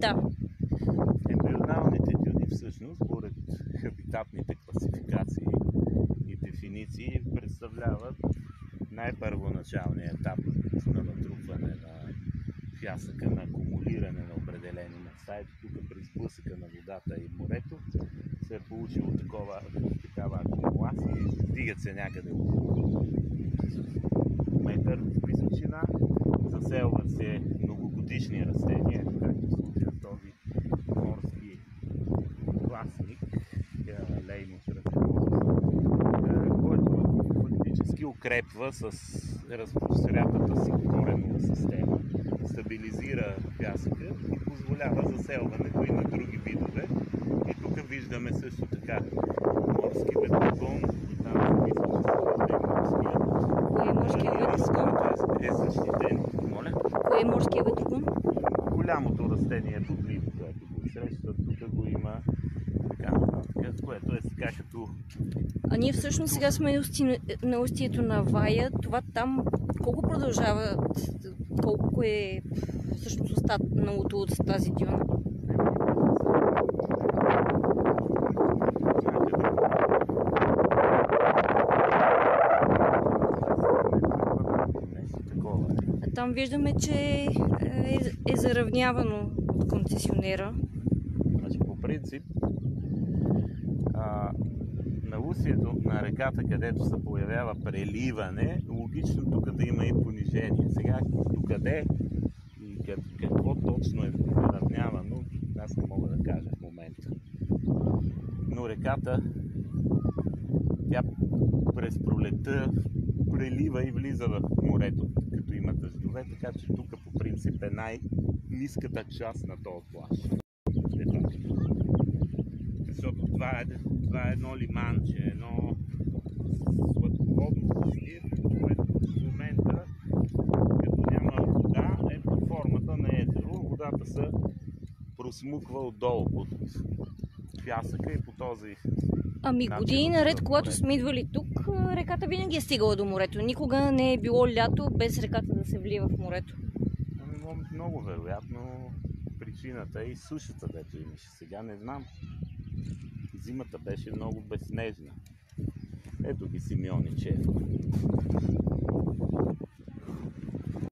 Да. Ембрионалните дюни всъщност, според хабитатните класификации и дефиниции, представляват най-първоначалния етап на натрупване на пясъка, на акумулиране на определени места. Ето тук при сблъсъка на водата и морето се е получило такава акумулация и вдигат се някъде около метър височина, заселват се многогодишни растения, както в случая този морски класник, Леймус ръцеморус, който фактически укрепва с разпространятата си коренова система, стабилизира пясъка и позволява заселването и на други видове. И тук виждаме също така морски ветрогон, там мисля, че се вижда и морския. Кое е морския ветрогон? Е защитен. Моля? Кое е морския ветрогон? Голямото растение бодливо, което го среща, тук го има така нататък, което е сега като... А ние всъщност сега сме на устието на Вая. Това там колко продължава, колко е всъщност останалото от тази дюна? Там виждаме, че е заравнявано от концесионера. Значи, по принцип, на устието на реката, където се появява преливане, логично тук да има и понижение. Сега, докъде и какво точно е заравнявано, аз не мога да кажа в момента. Но реката, тя през пролетта прелива и влиза в морето, като има дъждове, така че тук по принцип е най-ниската част на този плаж. Защото това е едно лиманче, едно сладководно устие, което в момента, като няма вода, е под формата на езеро. Водата се просмуква отдолу под пясъка и по този Ами години наред, когато сме идвали тук, реката винаги е стигала до морето. Никога не е било лято без реката да се влива в морето. Ами, много вероятно причината е и сушата, дето имаше. Сега не знам. Зимата беше много безснежна. Ето ги Симеон и Чеф.